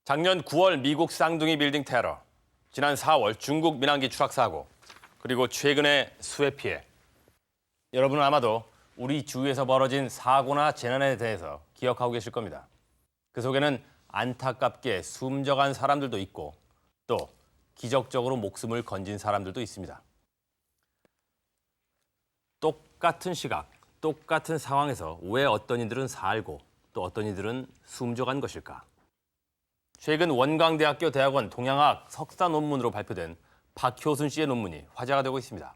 작년 9월 미국 쌍둥이 빌딩 테러, 지난 4월 중국 민항기 추락 사고, 그리고 최근의 수해 피해. 여러분은 아마도 우리 주위에서 벌어진 사고나 재난에 대해서 기억하고 계실 겁니다. 그 속에는 안타깝게 숨져간 사람들도 있고 또 기적적으로 목숨을 건진 사람들도 있습니다. 똑같은 시각, 똑같은 상황에서 왜 어떤 이들은 살고 또 어떤 이들은 숨져간 것일까? 최근 원광대학교 대학원 동양학 석사 논문으로 발표된 박효순 씨의 논문이 화제가 되고 있습니다.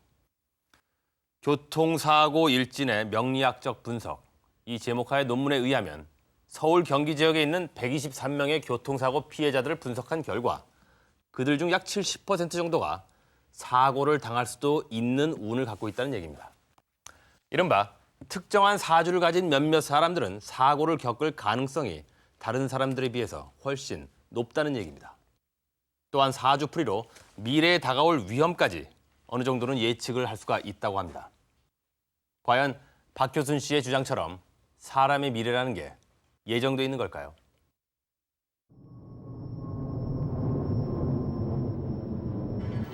교통사고 일진의 명리학적 분석. 이 제목하의 논문에 의하면 서울 경기 지역에 있는 123명의 교통사고 피해자들을 분석한 결과 그들 중 약 70% 정도가 사고를 당할 수도 있는 운을 갖고 있다는 얘기입니다. 이른바 특정한 사주를 가진 몇몇 사람들은 사고를 겪을 가능성이 다른 사람들에 비해서 훨씬 높다는 얘기입니다. 또한 사주풀이로 미래에 다가올 위험까지 어느 정도는 예측을 할 수가 있다고 합니다. 과연 박효순 씨의 주장처럼 사람의 미래라는 게 예정돼 있는 걸까요?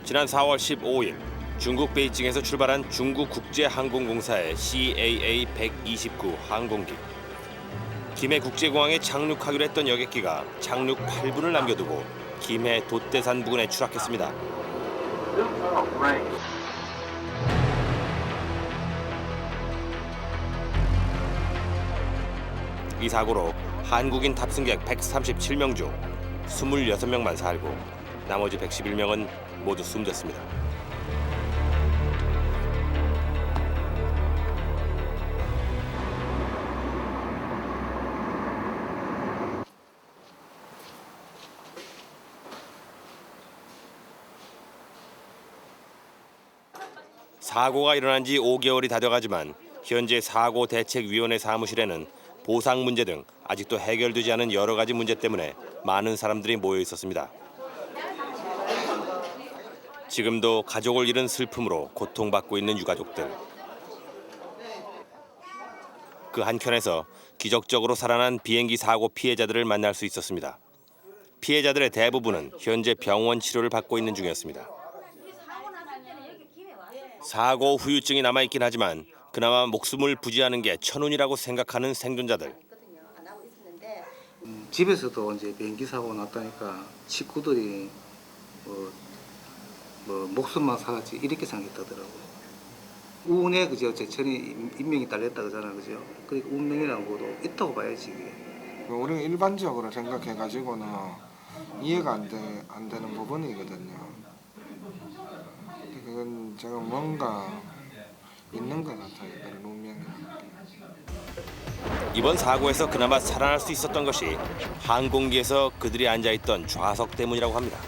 지난 4월 15일 중국 베이징에서 출발한 중국국제항공공사의 CAA-129 항공기. 김해 국제공항에 착륙하기로 했던 여객기가 착륙 8분을 남겨두고 김해 돛대산 부근에 추락했습니다. 이 사고로 한국인 탑승객 137명 중 26명만 살고 나머지 111명은 모두 숨졌습니다. 사고가 일어난 지 5개월이 다 돼가지만 현재 사고대책위원회 사무실에는 보상 문제 등 아직도 해결되지 않은 여러 가지 문제 때문에 많은 사람들이 모여 있었습니다. 지금도 가족을 잃은 슬픔으로 고통받고 있는 유가족들. 그 한켠에서 기적적으로 살아난 비행기 사고 피해자들을 만날 수 있었습니다. 피해자들의 대부분은 현재 병원 치료를 받고 있는 중이었습니다. 사고 후유증이 남아있긴 하지만 그나마 목숨을 부지하는 게 천운이라고 생각하는 생존자들. 집에서도 이제 비행기 사고 났다니까 식구들이 목숨만 살았지 이렇게 생각했다더라고요. 운에 그죠 제천이 인명이 딸렸다 그러잖아 그죠. 그러니까 운명이라는 것도 있다고 봐야지 이게. 우리는 일반적으로 생각해가지고는 이해가 안 되는 부분이거든요. 그건 제가 뭔가 있는 것 같아요. 그런 운명이. 이번 사고에서 그나마 살아날 수 있었던 것이 항공기에서 그들이 앉아있던 좌석 때문이라고 합니다.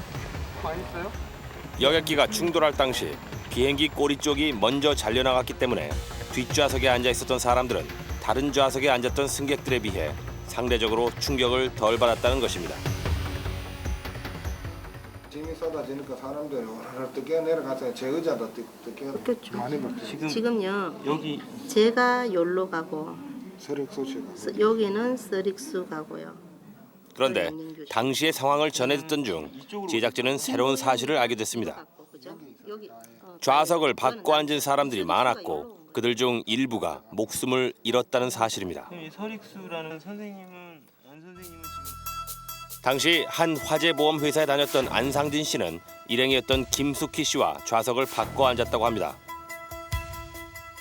여객기가 충돌할 당시 비행기 꼬리 쪽이 먼저 잘려나갔기 때문에 뒷좌석에 앉아있었던 사람들은 다른 좌석에 앉았던 승객들에 비해 상대적으로 충격을 덜 받았다는 것입니다. 짐이 쏟아지니까 사람들이 뛰어 내려가서 제 의자도 뛰어 많이 바뀌었죠. 지금요. 여기 제가 열로 가고 서릭수치가 여기는 서릭수 가고요. 그런데 당시의 상황을 전해 듣던 중 제작진은 새로운 사실을 알게 됐습니다. 좌석을 바꿔 앉은 사람들이 많았고 그들 중 일부가 목숨을 잃었다는 사실입니다. 서릭수라는 선생님은 안 선생님은 지금 당시 한 화재보험 회사에 다녔던 안상진 씨는 일행이었던 김숙희 씨와 좌석을 바꿔 앉았다고 합니다.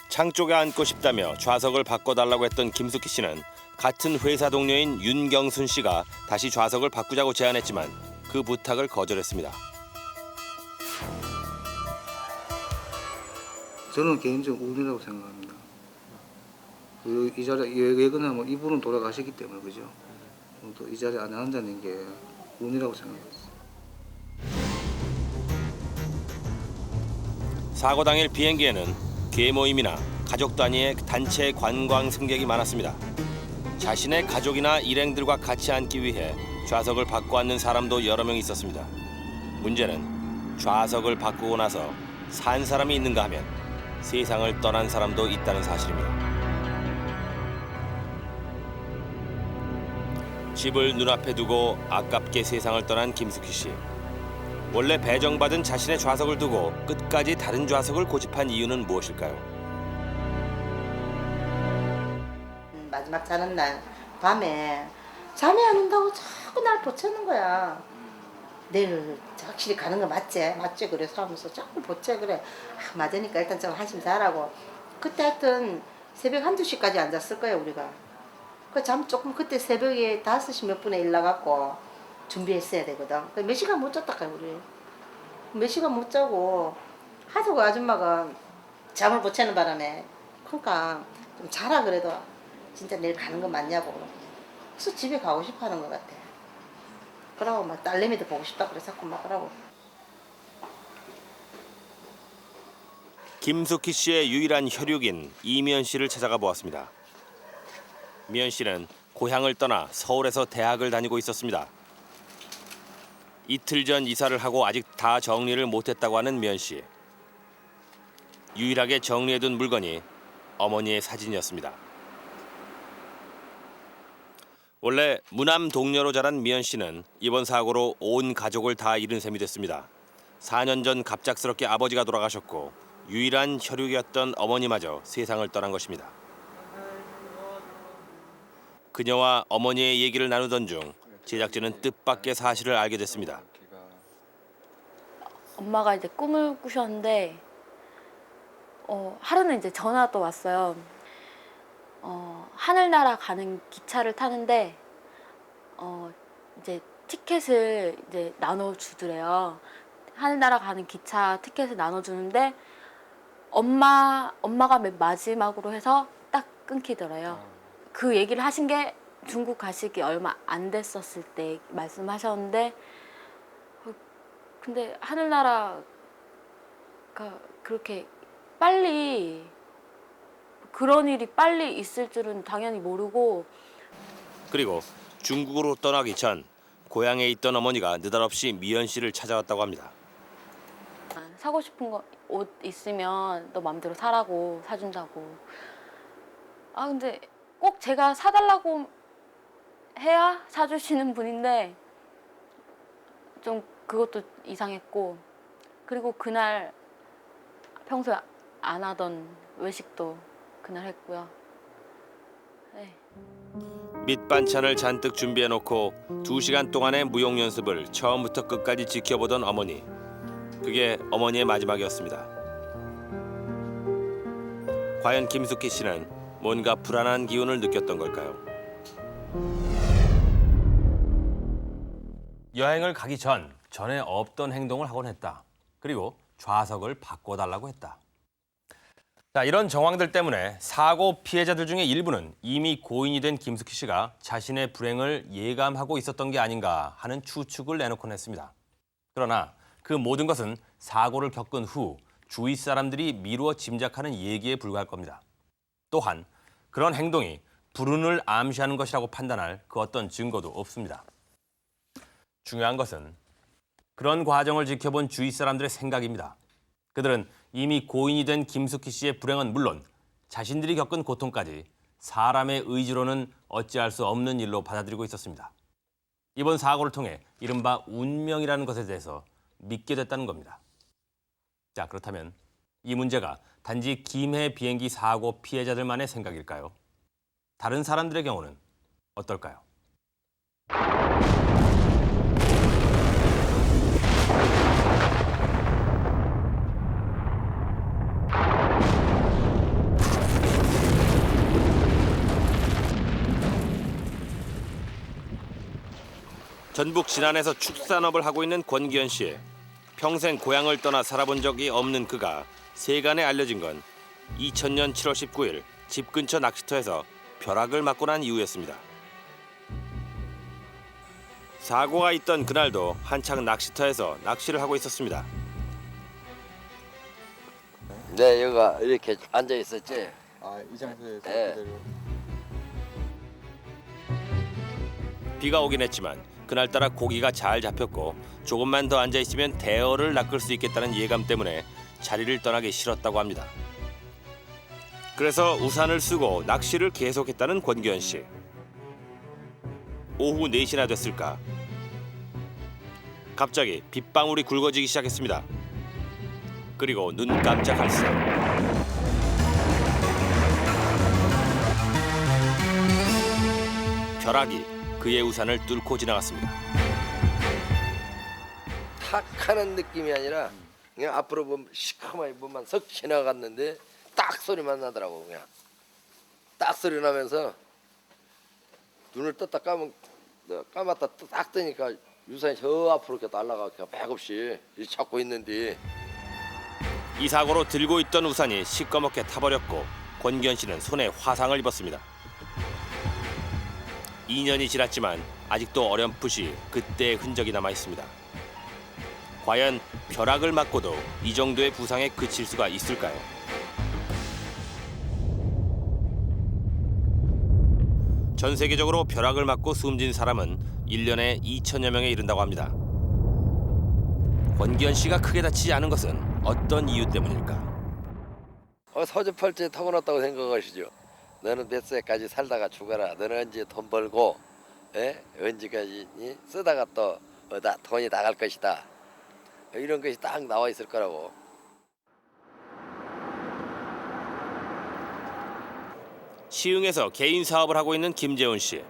창 쪽에 앉고 싶다며 좌석을 바꿔달라고 했던 김숙희 씨는 같은 회사 동료인 윤경순 씨가 다시 좌석을 바꾸자고 제안했지만 그 부탁을 거절했습니다. 저는 개인적으로 운이라고 생각합니다. 이 자리에 왜 그러냐면 이분은 돌아가셨기 때문에 그죠. 또 이 자리에 안에 앉아있는 게 운이라고 생각했어요. 사고 당일 비행기에는 계모임이나 가족 단위의 단체 관광 승객이 많았습니다. 자신의 가족이나 일행들과 같이 앉기 위해 좌석을 바꿔 앉는 사람도 여러 명 있었습니다. 문제는 좌석을 바꾸고 나서 산 사람이 있는가 하면 세상을 떠난 사람도 있다는 사실입니다. 집을 눈앞에 두고 아깝게 세상을 떠난 김숙희 씨. 원래 배정받은 자신의 좌석을 두고 끝까지 다른 좌석을 고집한 이유는 무엇일까요? 마지막 자는 날 밤에 잠이 안 온다고 자꾸 날 보채는 거야. 내일 확실히 가는 거 맞지? 맞지? 그래서 하면서 자꾸 보채. 그래. 아, 맞으니까 일단 좀 한심 자라고. 그때 하여튼 새벽 1~2시까지 앉았을 거야 우리가. 그 잠 조금 그때 새벽에 5시 몇 분에 일어나갖고 준비했어야 되거든. 몇 시간 못 잤다 카요 우리. 몇 시간 못 자고 하도 그 아줌마가 잠을 보채는 바람에 그러니까 좀 자라 그래도 진짜 내일 가는 거 맞냐고. 그래서 집에 가고 싶어 하는 것 같아. 그러고 막 딸내미도 보고 싶다 그래 자꾸 막 그러고. 김숙희 씨의 유일한 혈육인 이미연 씨를 찾아가 보았습니다. 미연 씨는 고향을 떠나 서울에서 대학을 다니고 있었습니다. 이틀 전 이사를 하고 아직 다 정리를 못했다고 하는 미연 씨. 유일하게 정리해둔 물건이 어머니의 사진이었습니다. 원래 무남 동료로 자란 미연 씨는 이번 사고로 온 가족을 다 잃은 셈이 됐습니다. 4년 전 갑작스럽게 아버지가 돌아가셨고 유일한 혈육이었던 어머니마저 세상을 떠난 것입니다. 그녀와 어머니의 얘기를 나누던 중 제작진은 뜻밖의 사실을 알게 됐습니다. 엄마가 이제 꿈을 꾸셨는데 하루는 이제 전화도 왔어요. 하늘나라 가는 기차를 타는데 이제 티켓을 이제 나눠주더래요. 하늘나라 가는 기차 티켓을 나눠주는데 엄마가 맨 마지막으로 해서 딱 끊기더래요. 그 얘기를 하신 게 중국 가시기 얼마 안 됐었을 때 말씀하셨는데 근데 하늘나라가 그렇게 빨리 그런 일이 빨리 있을 줄은 당연히 모르고. 그리고 중국으로 떠나기 전 고향에 있던 어머니가 느닷없이 미연 씨를 찾아왔다고 합니다. 사고 싶은 거 옷 있으면 너 맘대로 사라고 사준다고. 아 근데 꼭 제가 사달라고 해야 사주시는 분인데 좀 그것도 이상했고, 그리고 그날 평소에 안 하던 외식도 그날 했고요. 네. 밑반찬을 잔뜩 준비해놓고 2시간 동안의 무용 연습을 처음부터 끝까지 지켜보던 어머니. 그게 어머니의 마지막이었습니다. 과연 김숙희 씨는 뭔가 불안한 기운을 느꼈던 걸까요? 여행을 가기 전에 없던 행동을 하곤 했다. 그리고 좌석을 바꿔달라고 했다. 자, 이런 정황들 때문에 사고 피해자들 중에 일부는 이미 고인이 된 김숙희 씨가 자신의 불행을 예감하고 있었던 게 아닌가 하는 추측을 내놓곤 했습니다. 그러나 그 모든 것은 사고를 겪은 후 주위 사람들이 미루어 짐작하는 얘기에 불과할 겁니다. 또한 그런 행동이 불운을 암시하는 것이라고 판단할 그 어떤 증거도 없습니다. 중요한 것은 그런 과정을 지켜본 주위 사람들의 생각입니다. 그들은 이미 고인이 된 김숙희 씨의 불행은 물론 자신들이 겪은 고통까지 사람의 의지로는 어찌할 수 없는 일로 받아들이고 있었습니다. 이번 사고를 통해 이른바 운명이라는 것에 대해서 믿게 됐다는 겁니다. 자, 그렇다면 이 문제가 단지 김해 비행기 사고 피해자들만의 생각일까요? 다른 사람들의 경우는 어떨까요? 전북 진안에서 축산업을 하고 있는 권기현 씨. 평생 고향을 떠나 살아본 적이 없는 그가 세간에 알려진 건 2000년 7월 19일 집 근처 낚시터에서 벼락을 맞고 난 이후였습니다. 사고가 있던 그날도 한창 낚시터에서 낚시를 하고 있었습니다. 네, 여기가 이렇게 앉아 있었지. 아, 이 장소에서 네. 그대로. 비가 오긴 했지만 그날따라 고기가 잘 잡혔고 조금만 더 앉아있으면 대어를 낚을 수 있겠다는 예감 때문에 자리를 떠나기 싫었다고 합니다. 그래서 우산을 쓰고 낚시를 계속했다는 권기현 씨. 오후 4시나 됐을까. 갑자기 빗방울이 굵어지기 시작했습니다. 그리고 눈 깜짝할 새 벼락이 그의 우산을 뚫고 지나갔습니다. 탁 하는 느낌이 아니라 그냥 앞으로 보면 시커멓게 뭐만 석 지나갔는데 딱 소리만 나더라고. 그냥 딱 소리 나면서 눈을 떴다 감았다 딱 뜨니까 유산이 저 앞으로 이렇게 날아가 그냥 맥없이 잡고 있는데 이 사고로 들고 있던 우산이 시꺼멓게 타버렸고 권기현 씨는 손에 화상을 입었습니다. 2년이 지났지만 아직도 어렴풋이 그때의 흔적이 남아 있습니다. 과연 벼락을 맞고도 이 정도의 부상에 그칠 수가 있을까요? 전 세계적으로 벼락을 맞고 숨진 사람은 1년에 2천여 명에 이른다고 합니다. 권기현 씨가 크게 다치지 않은 것은 어떤 이유 때문일까? 서주팔자에 타고났다고 생각하시죠. 너는 몇 세까지 살다가 죽어라. 너는 언제 돈 벌고 언제까지 쓰다가 또 돈이 나갈 것이다. 이런 것이 딱 나와 있을 거라고. 시흥에서 개인 사업을 하고 있는 김재훈 씨.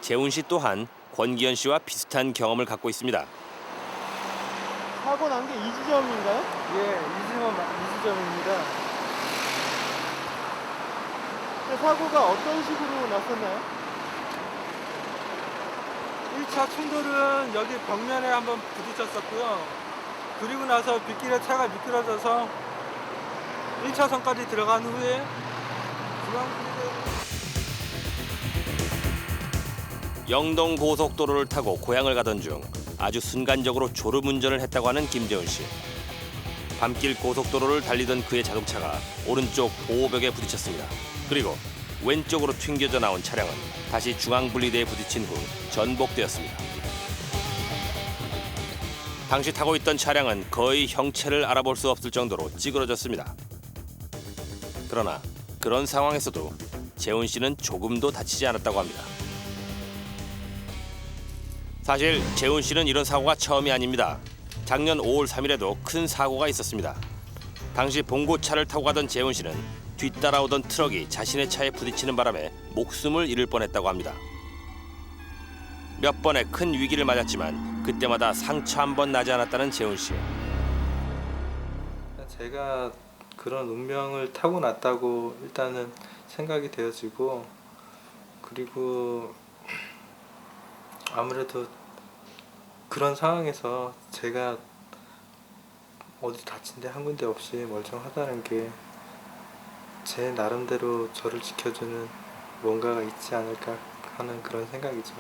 재훈 씨 또한 권기현 씨와 비슷한 경험을 갖고 있습니다. 사고 난 게 이 지점인가요? 예, 이 지점입니다. 사고가 어떤 식으로 났었나요? 1차 충돌은 여기 벽면에 한번 부딪혔었고요. 그리고 나서 빗길에 차가 미끄러져서 1차선까지 들어간 후에 영동 고속도로를 타고 고향을 가던 중 아주 순간적으로 졸음운전을 했다고 하는 김재훈 씨. 밤길 고속도로를 달리던 그의 자동차가 오른쪽 보호벽에 부딪혔습니다. 그리고 왼쪽으로 튕겨져 나온 차량은 다시 중앙분리대에 부딪힌 후 전복되었습니다. 당시 타고 있던 차량은 거의 형체를 알아볼 수 없을 정도로 찌그러졌습니다. 그러나 그런 상황에서도 재훈 씨는 조금도 다치지 않았다고 합니다. 사실 재훈 씨는 이런 사고가 처음이 아닙니다. 작년 5월 3일에도 큰 사고가 있었습니다. 당시 봉고차를 타고 가던 재훈 씨는 뒤따라오던 트럭이 자신의 차에 부딪히는 바람에 목숨을 잃을 뻔했다고 합니다. 몇 번의 큰 위기를 맞았지만 그때마다 상처 한 번 나지 않았다는 재훈 씨. 제가 그런 운명을 타고났다고 일단은 생각이 되어지고, 그리고 아무래도 그런 상황에서 제가 어디 다친 데 한 군데 없이 멀쩡하다는 게 제 나름대로 저를 지켜주는 뭔가가 있지 않을까 하는 그런 생각이죠.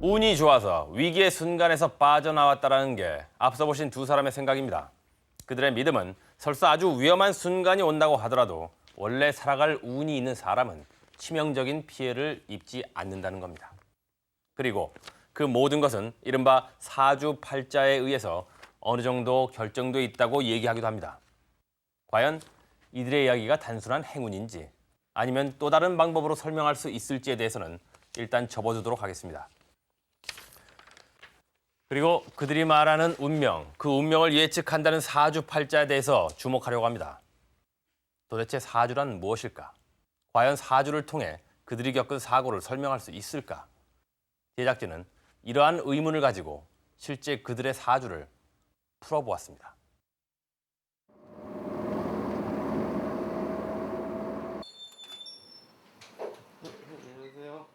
운이 좋아서 위기의 순간에서 빠져나왔다는 게 앞서 보신 두 사람의 생각입니다. 그들의 믿음은 설사 아주 위험한 순간이 온다고 하더라도 원래 살아갈 운이 있는 사람은 치명적인 피해를 입지 않는다는 겁니다. 그리고 그 모든 것은 이른바 사주팔자에 의해서 어느 정도 결정돼 있다고 얘기하기도 합니다. 과연 이들의 이야기가 단순한 행운인지 아니면 또 다른 방법으로 설명할 수 있을지에 대해서는 일단 접어두도록 하겠습니다. 그리고 그들이 말하는 운명, 그 운명을 예측한다는 사주팔자에 대해서 주목하려고 합니다. 도대체 사주란 무엇일까? 과연 사주를 통해 그들이 겪은 사고를 설명할 수 있을까? 제작진은 이러한 의문을 가지고 실제 그들의 사주를 풀어보았습니다. 안녕하세요.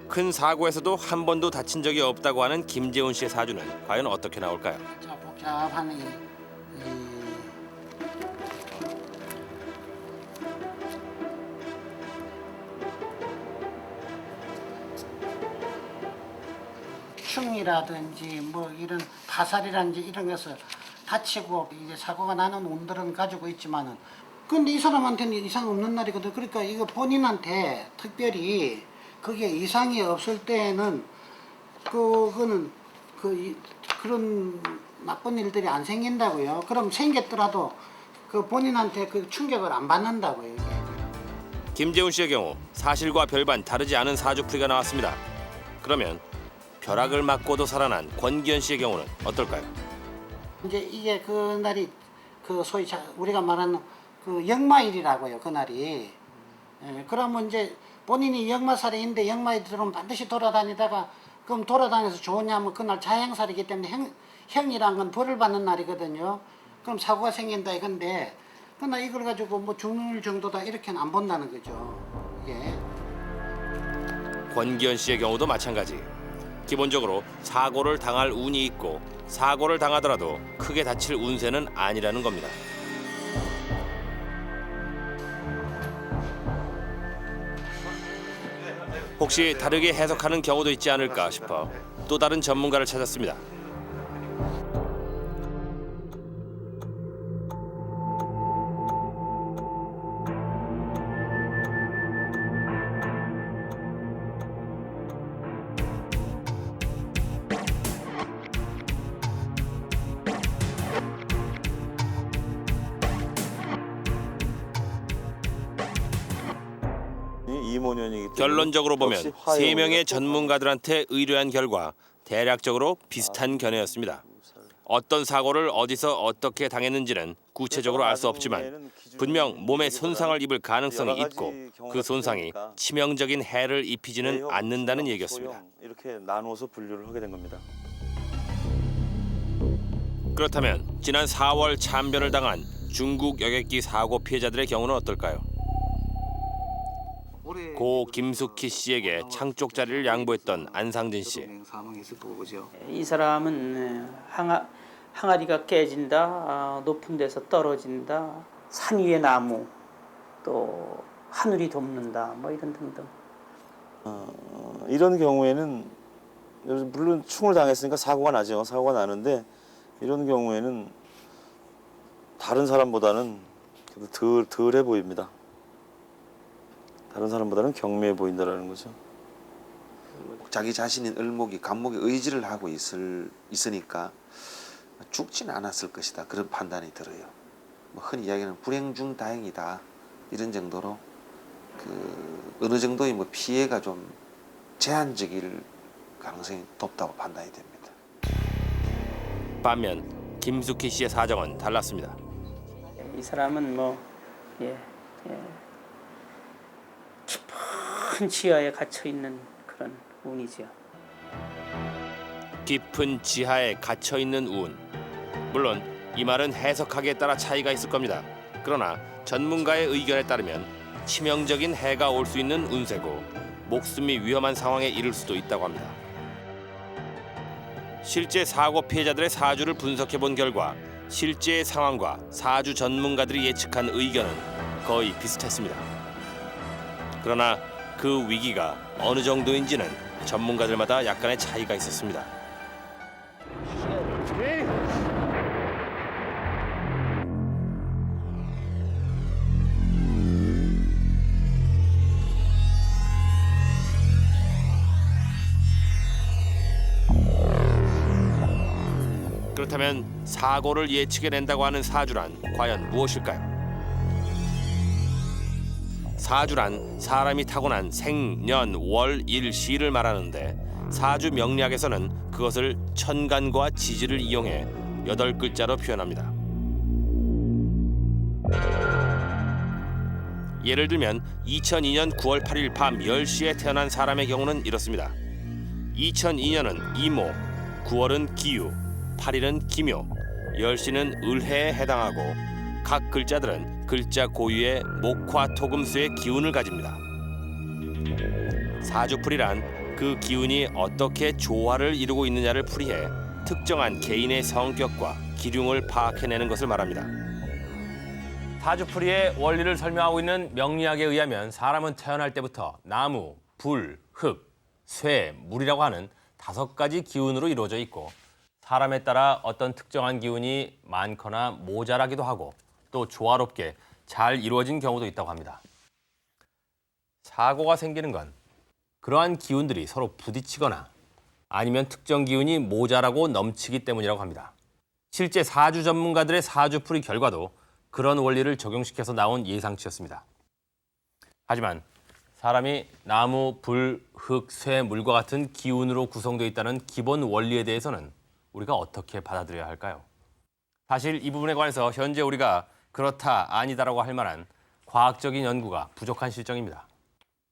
큰 사고에서도 한 번도 다친 적이 없다고 하는 김재훈 씨의 사주는 과연 어떻게 나올까요? 자, 복잡한 충이라든지 뭐 이런 타살이라든지 이런 것을 다치고 이제 사고가 나는 운들은 가지고 있지만은, 근데 이 사람한테는 이상 없는 날이거든. 그러니까 이거 본인한테 특별히 그게 이상이 없을 때는 그거는 그런 나쁜 일들이 안 생긴다고요. 그럼 생겼더라도 그 본인한테 그 충격을 안 받는다고요. 이게. 김재훈 씨의 경우 사실과 별반 다르지 않은 사주풀이가 나왔습니다. 그러면 벼락을 맞고도 살아난 권기현 씨의 경우는 어떨까요? 이제 이게 그날이 그 소위 우리가 말하는 그 역마일이라고요. 그날이. 예, 그러면 이제 본인이 역마살이인데 역마일이 들어오면 반드시 돌아다니다가 그럼 돌아다녀서 좋으냐면 그날 자양살이기 때문에 형이란 건 벌을 받는 날이거든요. 그럼 사고가 생긴다 이건데 그러나 이걸 가지고 뭐 죽는 정도다 이렇게는 안 본다는 거죠. 이게. 권기현 씨의 경우도 마찬가지. 기본적으로 사고를 당할 운이 있고 사고를 당하더라도 크게 다칠 운세는 아니라는 겁니다. 혹시 다르게 해석하는 경우도 있지 않을까 싶어 또 다른 전문가를 찾았습니다. 결론적으로 보면 세 명의 전문가들한테 의뢰한 결과 대략적으로 비슷한 견해였습니다. 어떤 사고를 어디서 어떻게 당했는지는 구체적으로 알 수 없지만 분명 몸에 손상을 입을 가능성이 있고 그 손상이 치명적인 해를 입히지는 않는다는 얘기였습니다. 이렇게 나누어서 분류를 하게 된 겁니다. 그렇다면 지난 4월 참변을 당한 중국 여객기 사고 피해자들의 경우는 어떨까요? 고 김숙희 씨에게 창쪽 자리를 양보했던 안상진 씨. 사망했을 거고 그죠. 이 사람은 항아리가 깨진다, 높은 데서 떨어진다, 산 위의 나무, 또 하늘이 돋는다, 뭐 이런 등등. 이런 경우에는 물론 충을 당했으니까 사고가 나죠. 사고가 나는데 이런 경우에는 다른 사람보다는 덜해 보입니다. 다른 사람보다는 경미해 보인다라는 거죠. 자기 자신인 을목이 간목에 의지를 하고 있으니까 죽지는 않았을 것이다. 그런 판단이 들어요. 뭐 흔히 이야기하는 불행 중 다행이다. 이런 정도로 어느 정도의 뭐 피해가 좀 제한적일 가능성이 높다고 판단이 됩니다. 반면 김숙희 씨의 사정은 달랐습니다. 이 사람은 깊은 지하에 갇혀 있는 그런 운이죠. 깊은 지하에 갇혀 있는 운. 물론 이 말은 해석하기에 따라 차이가 있을 겁니다. 그러나 전문가의 의견에 따르면 치명적인 해가 올 수 있는 운세고 목숨이 위험한 상황에 이를 수도 있다고 합니다. 실제 사고 피해자들의 사주를 분석해 본 결과 실제의 상황과 사주 전문가들이 예측한 의견은 거의 비슷했습니다. 그러나 그 위기가 어느 정도인지는 전문가들마다 약간의 차이가 있었습니다. 그렇다면 사고를 예측해낸다고 하는 사주란 과연 무엇일까요? 사주란 사람이 타고난 생, 년, 월, 일, 시를 말하는데 사주 명리학에서는 그것을 천간과 지지를 이용해 8글자로 표현합니다. 예를 들면 2002년 9월 8일 밤 10시에 태어난 사람의 경우는 이렇습니다. 2002년은 이모, 9월은 기유, 8일은 기묘, 10시는 을해에 해당하고 각 글자들은 글자 고유의 목화 토금수의 기운을 가집니다. 사주풀이란 그 기운이 어떻게 조화를 이루고 있느냐를 풀이해 특정한 개인의 성격과 기륭을 파악해내는 것을 말합니다. 사주풀이의 원리를 설명하고 있는 명리학에 의하면 사람은 태어날 때부터 나무, 불, 흙, 쇠, 물이라고 하는 5가지 기운으로 이루어져 있고 사람에 따라 어떤 특정한 기운이 많거나 모자라기도 하고 또 조화롭게 잘 이루어진 경우도 있다고 합니다. 사고가 생기는 건 그러한 기운들이 서로 부딪히거나 아니면 특정 기운이 모자라고 넘치기 때문이라고 합니다. 실제 사주 전문가들의 사주풀이 결과도 그런 원리를 적용시켜서 나온 예상치였습니다. 하지만 사람이 나무, 불, 흙, 쇠, 물과 같은 기운으로 구성되어 있다는 기본 원리에 대해서는 우리가 어떻게 받아들여야 할까요? 사실 이 부분에 관해서 현재 우리가 그렇다, 아니다라고 할 만한 과학적인 연구가 부족한 실정입니다.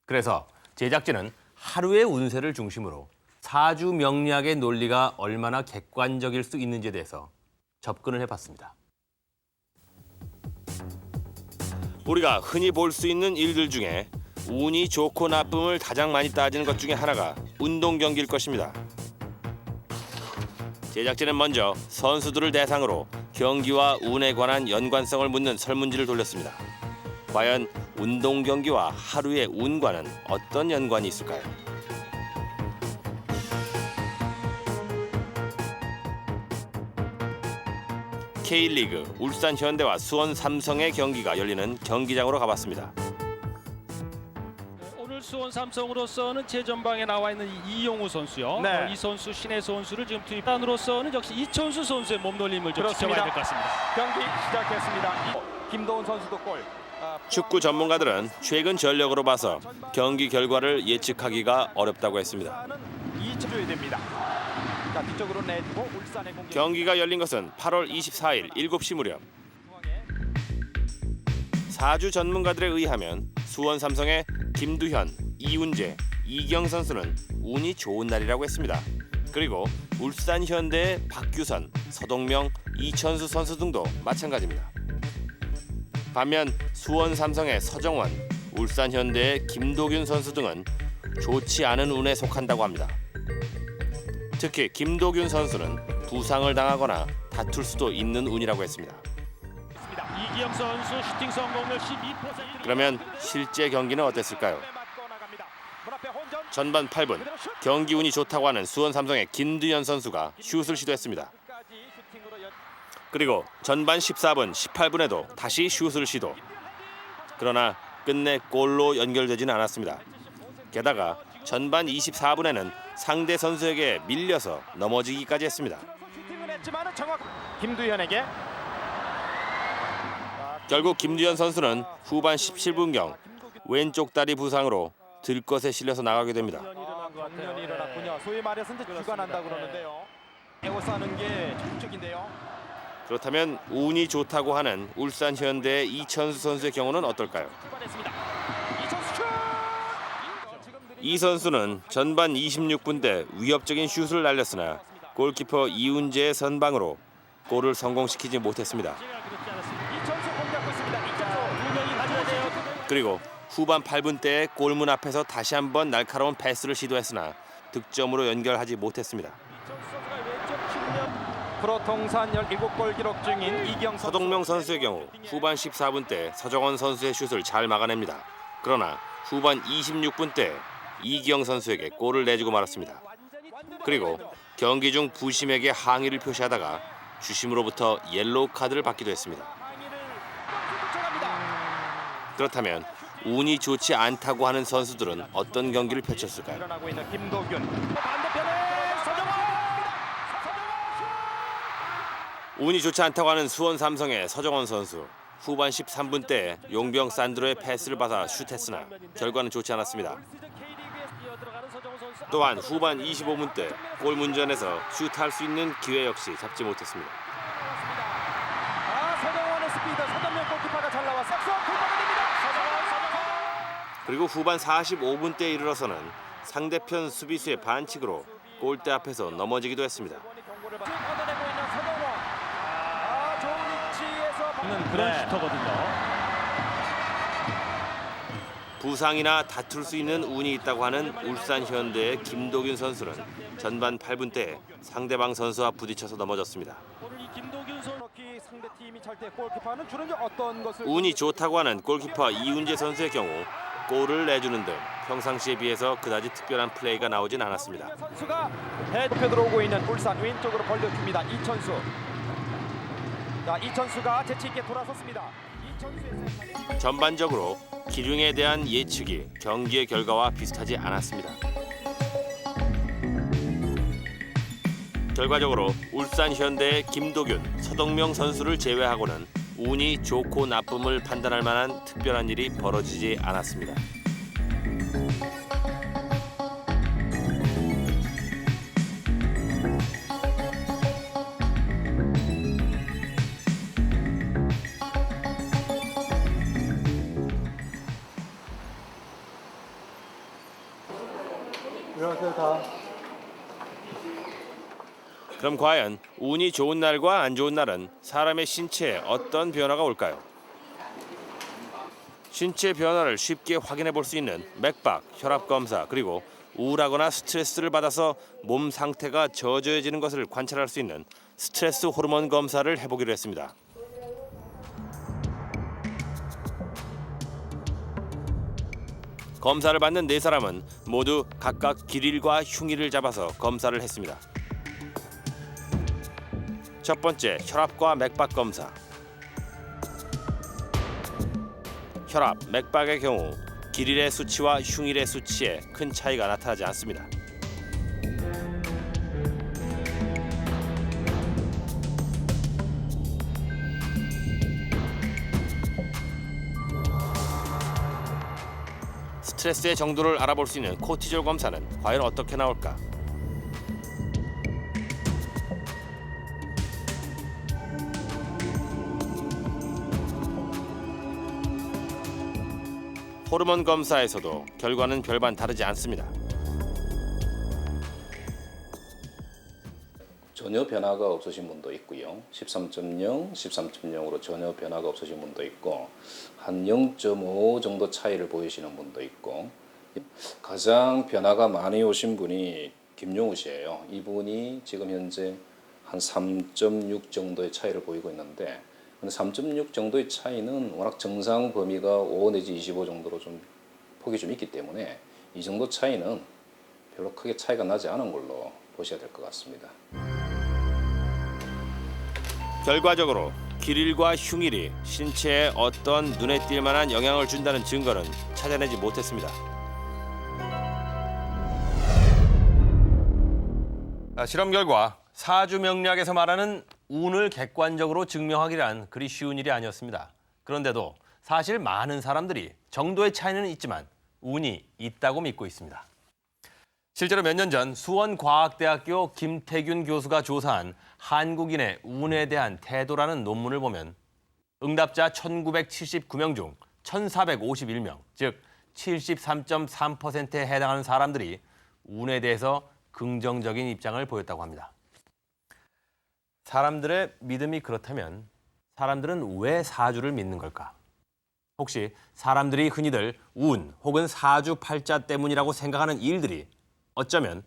그래서 제작진은 하루의 운세를 중심으로 사주 명리학의 논리가 얼마나 객관적일 수 있는지에 대해서 접근을 해봤습니다. 우리가 흔히 볼 수 있는 일들 중에 운이 좋고 나쁨을 가장 많이 따지는 것 중에 하나가 운동 경기일 것입니다. 제작진은 먼저 선수들을 대상으로 경기와 운에 관한 연관성을 묻는 설문지를 돌렸습니다. 과연 운동 경기와 하루의 운과는 어떤 연관이 있을까요? K리그 울산 현대와 수원 삼성의 경기가 열리는 경기장으로 가봤습니다. 오늘 수원 삼성으로서는 최전방에 나와 있는 이용우 선수요. 네. 이 선수 신의 선수를 지금 투입한으로서는 역시 이천수 선수의 몸놀림을 좀 지켜봐야 될 것 같습니다. 경기 시작했습니다. 김도훈 선수도 골. 축구 전문가들은 최근 전력으로 봐서 경기 결과를 예측하기가 어렵다고 했습니다. 이쳐줘야 됩니다. 자, 뒤쪽으로 내주고 울산의 공격. 경기가 열린 것은 8월 24일 7시 무렵. 사주 전문가들에 의하면 수원 삼성의 김두현, 이훈재, 이경 선수는 운이 좋은 날이라고 했습니다. 그리고 울산 현대의 박규선, 서동명, 이천수 선수 등도 마찬가지입니다. 반면 수원 삼성의 서정원, 울산 현대의 김도균 선수 등은 좋지 않은 운에 속한다고 합니다. 특히 김도균 선수는 부상을 당하거나 다툴 수도 있는 운이라고 했습니다. 이기영 선수 슈팅 성공률 12%. 그러면 실제 경기는 어땠을까요? 전반 8분 경기 운이 좋다고 하는 수원 삼성의 김두현 선수가 슛을 시도했습니다. 그리고 전반 14분, 18분에도 다시 슛을 시도. 그러나 끝내 골로 연결되지는 않았습니다. 게다가 전반 24분에는 상대 선수에게 밀려서 넘어지기까지 했습니다. 김두현에게 결국 김두현 선수는 후반 17분경 왼쪽 다리 부상으로 들것에 실려서 나가게 됩니다. 공연이 일어났군요. 소위 말해서 쥐가 난다 그러는데요. 에워싸는 게 적극적인데요. 그렇다면 운이 좋다고 하는 울산 현대의 이천수 선수의 경우는 어떨까요? 이 선수는 전반 26분 때 위협적인 슛을 날렸으나 골키퍼 이훈재의 선방으로 골을 성공시키지 못했습니다. 그리고 후반 8분 때 골문 앞에서 다시 한번 날카로운 패스를 시도했으나 득점으로 연결하지 못했습니다. 프로 통산 17골 기록 중인 이경 선수. 서동명 선수의 경우 후반 14분 때 서정원 선수의 슛을 잘 막아냅니다. 그러나 후반 26분 때 이기영 선수에게 골을 내주고 말았습니다. 그리고 경기 중 부심에게 항의를 표시하다가 주심으로부터 옐로우 카드를 받기도 했습니다. 그렇다면 운이 좋지 않다고 하는 선수들은 어떤 경기를 펼쳤을까요? 일어나고 있는 김도균. 운이 좋지 않다고 하는 수원 삼성의 서정원 선수. 후반 13분 때 용병 산드로의 패스를 받아 슛했으나 결과는 좋지 않았습니다. 또한 후반 25분 때 골문전에서 슛할 수 있는 기회 역시 잡지 못했습니다. 서정원의 스피드, 서정명 골키퍼가 잘 나왔어. 그리고 후반 45분 때에 이르러서는 상대편 수비수의 반칙으로 골대 앞에서 넘어지기도 했습니다. 그런 슈터거든요. 부상이나 다툴 수 있는 운이 있다고 하는 울산 현대의 김도균 선수는 전반 8분 때 상대방 선수와 부딪혀서 넘어졌습니다. 운이 좋다고 하는 골키퍼 이훈재 선수의 경우 골을 내주는 등 평상시에 비해서 그다지 특별한 플레이가 나오진 않았습니다. 선수가 헤드패 들어오고 있는 울산 왼쪽으로 벌려줍니다. 이천수. 자, 이천수가 재치 있게 돌아섰습니다. 전반적으로 기륭에 대한 예측이 경기의 결과와 비슷하지 않았습니다. 결과적으로 울산 현대의 김도균, 서동명 선수를 제외하고는 운이 좋고 나쁨을 판단할 만한 특별한 일이 벌어지지 않았습니다. 안녕하세요 다. 그럼 과연 운이 좋은 날과 안 좋은 날은 사람의 신체에 어떤 변화가 올까요? 신체 변화를 쉽게 확인해 볼 수 있는 맥박, 혈압 검사, 그리고 우울하거나 스트레스를 받아서 몸 상태가 저조해지는 것을 관찰할 수 있는 스트레스 호르몬 검사를 해보기로 했습니다. 검사를 받는 네 사람은 모두 각각 길일과 흉일을 잡아서 검사를 했습니다. 첫 번째, 혈압과 맥박 검사. 혈압, 맥박의 경우 길일의 수치와 흉일의 수치에 큰 차이가 나타나지 않습니다. 스트레스의 정도를 알아볼 수 있는 코티졸 검사는 과연 어떻게 나올까? 호르몬 검사에서도 결과는 별반 다르지 않습니다. 전혀 변화가 없으신 분도 있고요. 13.0, 13.0으로 전혀 변화가 없으신 분도 있고 한 0.5 정도 차이를 보이시는 분도 있고 가장 변화가 많이 오신 분이 김용우 씨예요. 이분이 지금 현재 한 3.6 정도의 차이를 보이고 있는데 3.6 정도의 차이는 워낙 정상 범위가 5 내지 25 정도로 좀 폭이 좀 있기 때문에 이 정도 차이는 별로 크게 차이가 나지 않은 걸로 보셔야 될 것 같습니다. 결과적으로 길일과 흉일이 신체에 어떤 눈에 띌 만한 영향을 준다는 증거는 찾아내지 못했습니다. 실험 결과 사주 명리학에서 말하는 운을 객관적으로 증명하기란 그리 쉬운 일이 아니었습니다. 그런데도 사실 많은 사람들이 정도의 차이는 있지만 운이 있다고 믿고 있습니다. 실제로 몇 년 전 수원과학대학교 김태균 교수가 조사한 한국인의 운에 대한 태도라는 논문을 보면 응답자 1979명 중 1451명, 즉 73.3%에 해당하는 사람들이 운에 대해서 긍정적인 입장을 보였다고 합니다. 사람들의 믿음이 그렇다면 사람들은 왜 사주를 믿는 걸까? 혹시 사람들이 흔히들 운 혹은 사주 팔자 때문이라고 생각하는 일들이 어쩌면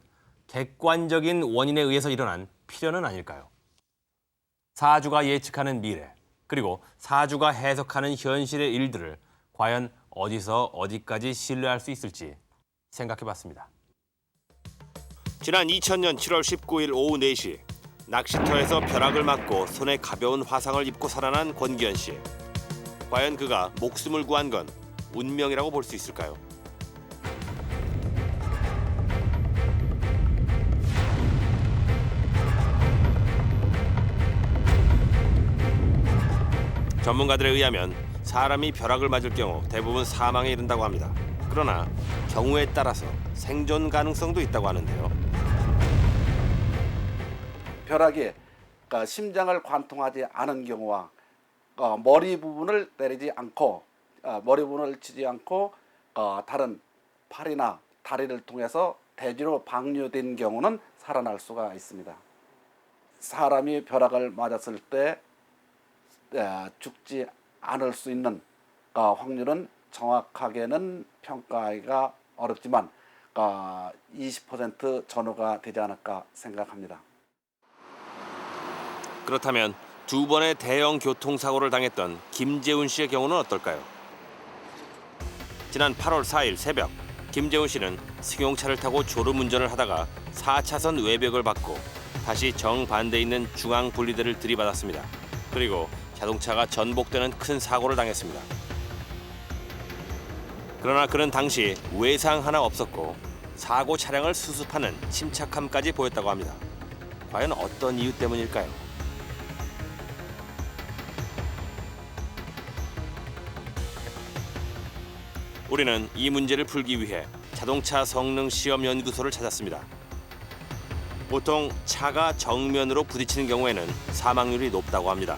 객관적인 원인에 의해서 일어난 필연은 아닐까요? 사주가 예측하는 미래, 그리고 사주가 해석하는 현실의 일들을 과연 어디서 어디까지 신뢰할 수 있을지 생각해봤습니다. 지난 2000년 7월 19일 오후 4시 낚시터에서 벼락을 맞고 손에 가벼운 화상을 입고 살아난 권기현 씨. 과연 그가 목숨을 구한 건 운명이라고 볼 수 있을까요? 전문가들에 의하면 사람이 벼락을 맞을 경우 대부분 사망에 이른다고 합니다. 그러나 경우에 따라서 생존 가능성도 있다고 하는데요. 벼락이 심장을 관통하지 않은 경우와 머리 부분을 때리지 않고 머리 부분을 치지 않고 다른 팔이나 다리를 통해서 대지로 방류된 경우는 살아날 수가 있습니다. 사람이 벼락을 맞았을 때 죽지 않을 수 있는 확률은 정확하게는 평가하기가 어렵지만 20% 전후가 되지 않을까 생각합니다. 그렇다면 두 번의 대형 교통사고를 당했던 김재훈 씨의 경우는 어떨까요? 지난 8월 4일 새벽 김재훈 씨는 승용차를 타고 졸음운전을 하다가 4차선 외벽을 받고 다시 정반대에 있는 중앙 분리대를 들이받았습니다. 그리고 자동차가 전복되는 큰 사고를 당했습니다. 그러나 그는 당시 외상 하나 없었고 사고 차량을 수습하는 침착함까지 보였다고 합니다. 과연 어떤 이유 때문일까요? 우리는 이 문제를 풀기 위해 자동차 성능 시험 연구소를 찾았습니다. 보통 차가 정면으로 부딪히는 경우에는 사망률이 높다고 합니다.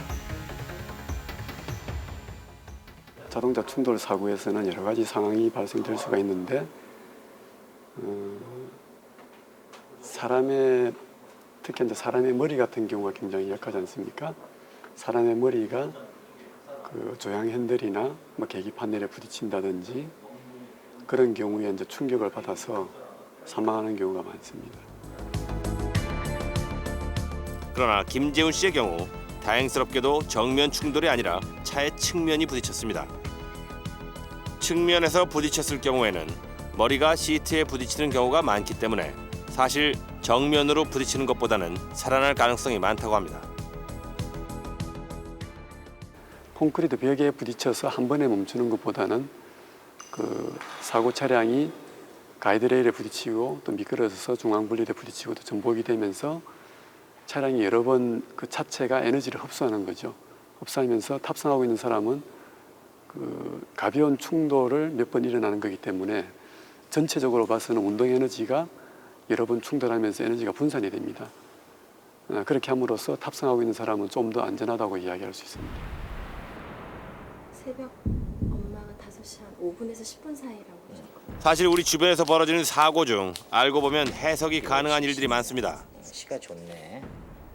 자동차 충돌 사고에서는 여러 가지 상황이 발생될 수가 있는데 특히 이제 사람의 머리 같은 경우가 굉장히 약하지 않습니까? 사람의 머리가 그 조향 핸들이나 뭐 계기판 내에 부딪힌다든지 그런 경우에 이제 충격을 받아서 사망하는 경우가 많습니다. 그러나 김재훈 씨의 경우 다행스럽게도 정면 충돌이 아니라 차의 측면이 부딪혔습니다. 측면에서 부딪혔을 경우에는 머리가 시트에 부딪히는 경우가 많기 때문에 사실 정면으로 부딪히는 것보다는 살아날 가능성이 많다고 합니다. 콘크리트 벽에 부딪혀서 한 번에 멈추는 것보다는 그 사고 차량이 가이드레일에 부딪히고 또 미끄러져서 중앙분리대에 부딪히고 또 전복이 되면서 차량이 여러 번 그 차체가 에너지를 흡수하는 거죠. 흡수하면서 탑승하고 있는 사람은 그 가벼운 충돌을 몇 번 일어나는 거기 때문에 전체적으로 봐서는 운동 에너지가 여러 번 충돌하면서 에너지가 분산이 됩니다. 그렇게 함으로써 탑승하고 있는 사람은 좀 더 안전하다고 이야기할 수 있습니다. 새벽 엄마가 5시 한 5분에서 10분 사이라고 하셨거든요. 사실 우리 주변에서 벌어지는 사고 중 알고 보면 해석이 가능한 일들이 많습니다. 시가 좋네.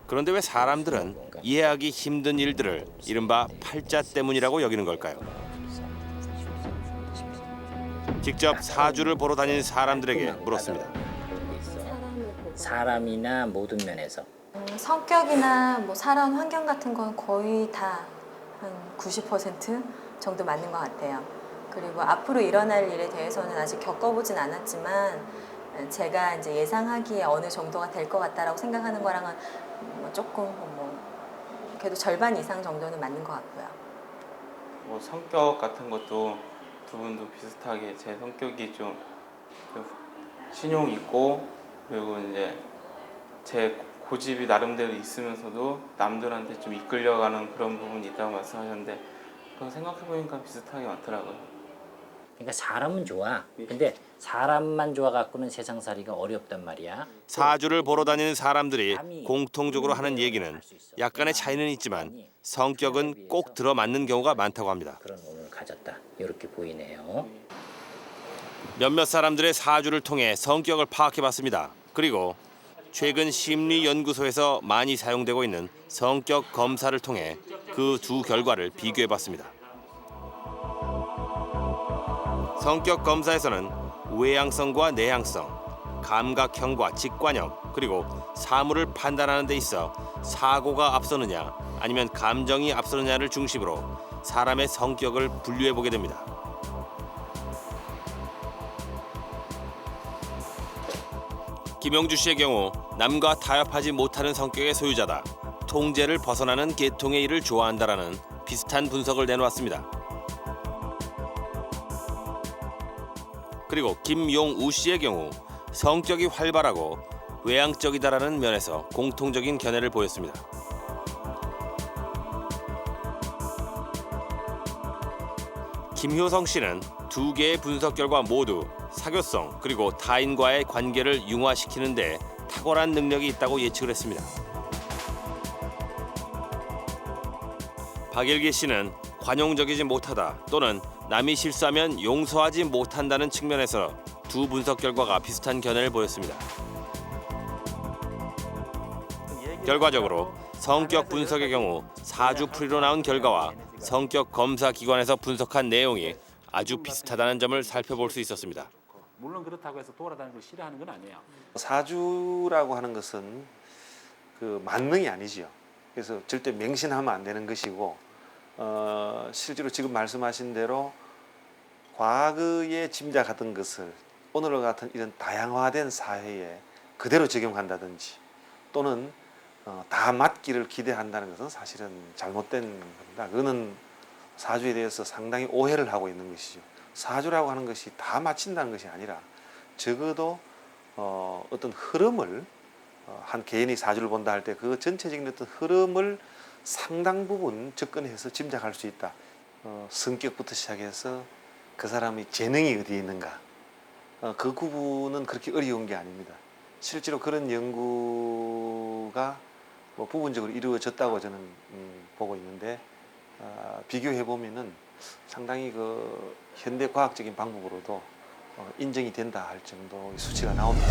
그런데 왜 사람들은 이해하기 힘든 일들을 이른바 팔자 때문이라고 여기는 걸까요? 직접 사주를 보러 다니는 사람들에게 물었습니다. 사람이나 모든 면에서. 성격이나 뭐 살아온 환경 같은 건 거의 다 한 90% 정도 맞는 것 같아요. 그리고 앞으로 일어날 일에 대해서는 아직 겪어보진 않았지만 제가 이제 예상하기에 어느 정도가 될 것 같다라고 생각하는 거랑은 뭐 조금 뭐 그래도 절반 이상 정도는 맞는 것 같고요. 뭐 성격 같은 것도 두 분도 비슷하게 제 성격이 좀 신용 있고 그리고 이제 제 고집이 나름대로 있으면서도 남들한테 좀 이끌려가는 그런 부분이 있다고 말씀하셨는데 그건 생각해보니까 비슷하게 많더라고요. 그러니까 사람은 좋아. 근데 사람만 좋아 갖고는 세상살이가 어렵단 말이야. 사주를 보러 다니는 사람들이 공통적으로 하는 얘기는 약간의 차이는 있지만 성격은 꼭 들어맞는 경우가 많다고 합니다. 그런 운을 가졌다. 이렇게 보이네요. 몇몇 사람들의 사주를 통해 성격을 파악해봤습니다. 그리고 최근 심리연구소에서 많이 사용되고 있는 성격 검사를 통해 그 두 결과를 비교해봤습니다. 성격 검사에서는 외향성과 내향성, 감각형과 직관형, 그리고 사물을 판단하는 데 있어 사고가 앞서느냐 아니면 감정이 앞서느냐를 중심으로 사람의 성격을 분류해보게 됩니다. 김영주 씨의 경우 남과 타협하지 못하는 성격의 소유자다. 통제를 벗어나는 계통의 일을 좋아한다라는 비슷한 분석을 내놓았습니다. 그리고 김용우 씨의 경우 성격이 활발하고 외향적이다라는 면에서 공통적인 견해를 보였습니다. 김효성 씨는 두 개의 분석 결과 모두 사교성 그리고 타인과의 관계를 융화시키는 데 탁월한 능력이 있다고 예측을 했습니다. 박일기 씨는 관용적이지 못하다 또는 남이 실수하면 용서하지 못한다는 측면에서 두 분석 결과가 비슷한 견해를 보였습니다. 결과적으로 성격 분석의 경우 사주풀이로 나온 결과와 성격 검사 기관에서 분석한 내용이 아주 비슷하다는 점을 살펴볼 수 있었습니다. 물론 그렇다고 해서 돌아다니는 걸 싫어하는 건 아니에요. 사주라고 하는 것은 그 만능이 아니지요. 그래서 절대 맹신하면 안 되는 것이고 실제로 지금 말씀하신 대로 과거에 짐작하던 것을 오늘과 같은 이런 다양화된 사회에 그대로 적용한다든지 또는 다 맞기를 기대한다는 것은 사실은 잘못된 겁니다. 그거는 사주에 대해서 상당히 오해를 하고 있는 것이죠. 사주라고 하는 것이 다 맞춘다는 것이 아니라 적어도 어떤 흐름을 한 개인이 사주를 본다 할 때 그 전체적인 어떤 흐름을 상당 부분 접근해서 짐작할 수 있다. 성격부터 시작해서 그 사람의 재능이 어디에 있는가. 그 구분은 그렇게 어려운 게 아닙니다. 실제로 그런 연구가 뭐 부분적으로 이루어졌다고 저는 보고 있는데 비교해 보면은 상당히 그 현대 과학적인 방법으로도 인정이 된다 할 정도의 수치가 나옵니다.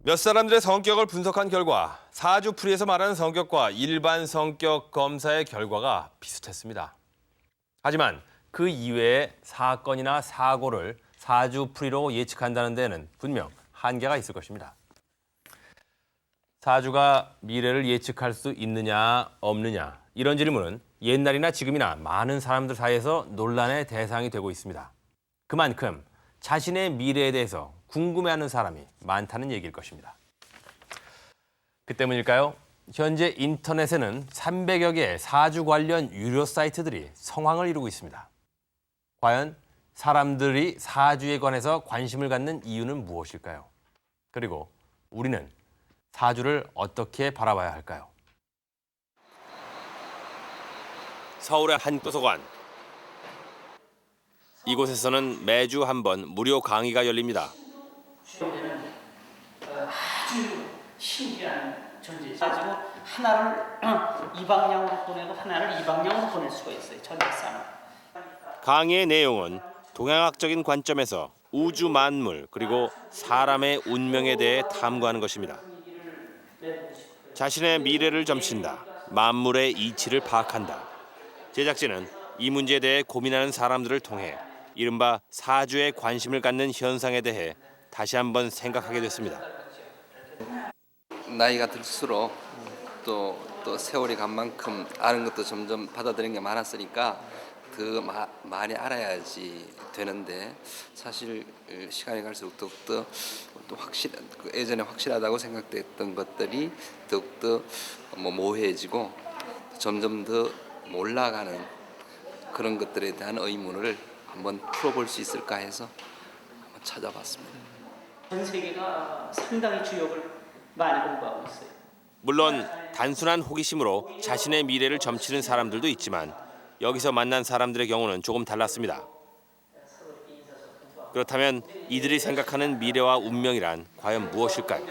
몇 사람들의 성격을 분석한 결과 사주풀이에서 말하는 성격과 일반 성격 검사의 결과가 비슷했습니다. 하지만 그 이외의 사건이나 사고를 사주풀이로 예측한다는 데에는 분명 한계가 있을 것입니다. 사주가 미래를 예측할 수 있느냐 없느냐 이런 질문은 옛날이나 지금이나 많은 사람들 사이에서 논란의 대상이 되고 있습니다. 그만큼 자신의 미래에 대해서 궁금해하는 사람이 많다는 얘기일 것입니다. 그 때문일까요? 현재 인터넷에는 300여 개의 사주 관련 유료 사이트들이 성황을 이루고 있습니다. 과연 사람들이 사주에 관해서 관심을 갖는 이유는 무엇일까요? 그리고 우리는 사주를 어떻게 바라봐야 할까요? 서울의 한 도서관. 이곳에서는 매주 한 번 무료 강의가 열립니다. 아주 신기한 존재죠. 가지고 하나를 이 방향으로 보내고 하나를 이 방향으로 보낼 수가 있어요. 전자쌍은. 강의의 내용은 동양학적인 관점에서 우주 만물 그리고 사람의 운명에 대해 탐구하는 것입니다. 자신의 미래를 점친다. 만물의 이치를 파악한다. 제작진은 이 문제에 대해 고민하는 사람들을 통해 이른바 사주에 관심을 갖는 현상에 대해 다시 한번 생각하게 됐습니다. 나이가 들수록 또 세월이 간 만큼 아는 것도 점점 받아들이는 게 많았으니까 더 많이 알아야지 되는데 사실 시간이 갈수록 더욱더 또 예전에 확실하다고 생각됐던 것들이 더욱더 모호해지고 점점 더 몰라가는 그런 것들에 대한 의문을 한번 풀어볼 수 있을까 해서 한번 찾아봤습니다. 전 세계가 상당히 주역을 많이 공부하고 있어요. 물론 단순한 호기심으로 자신의 미래를 점치는 사람들도 있지만 여기서 만난 사람들의 경우는 조금 달랐습니다. 그렇다면 이들이 생각하는 미래와 운명이란 과연 무엇일까요?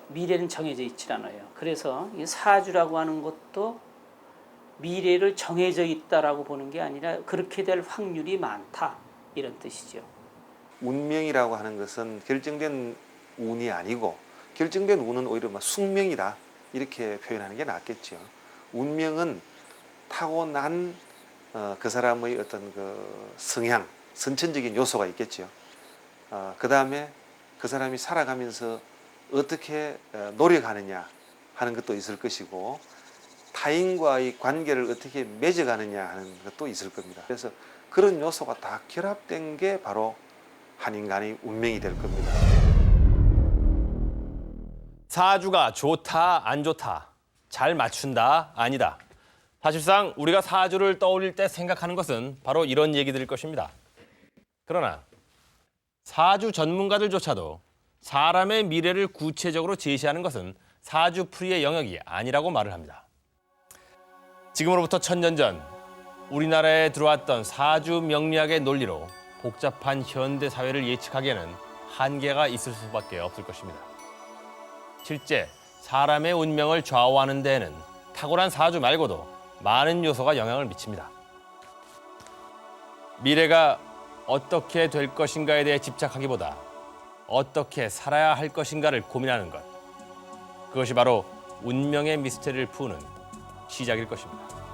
미래는 정해져 있질 않아요. 그래서 이 사주라고 하는 것도 미래를 정해져 있다라고 보는 게 아니라 그렇게 될 확률이 많다 이런 뜻이죠. 운명이라고 하는 것은 결정된 운이 아니고 결정된 운은 오히려 숙명이다 이렇게 표현하는 게 낫겠죠. 운명은 타고난 그 사람의 어떤 그 성향, 선천적인 요소가 있겠죠. 그 다음에 그 사람이 살아가면서 어떻게 노력하느냐 하는 것도 있을 것이고 타인과의 관계를 어떻게 맺어가느냐 하는 것도 있을 겁니다. 그래서 그런 요소가 다 결합된 게 바로 한 인간의 운명이 될 겁니다. 사주가 좋다, 안 좋다, 잘 맞춘다, 아니다. 사실상 우리가 사주를 떠올릴 때 생각하는 것은 바로 이런 얘기들일 것입니다. 그러나 사주 전문가들조차도 사람의 미래를 구체적으로 제시하는 것은 사주풀이의 영역이 아니라고 말을 합니다. 지금으로부터 1000년 전 우리나라에 들어왔던 사주 명리학의 논리로 복잡한 현대 사회를 예측하기에는 한계가 있을 수밖에 없을 것입니다. 실제 사람의 운명을 좌우하는 데에는 탁월한 사주 말고도 많은 요소가 영향을 미칩니다. 미래가 어떻게 될 것인가에 대해 집착하기보다 어떻게 살아야 할 것인가를 고민하는 것. 그것이 바로 운명의 미스터리를 푸는 시작일 것입니다.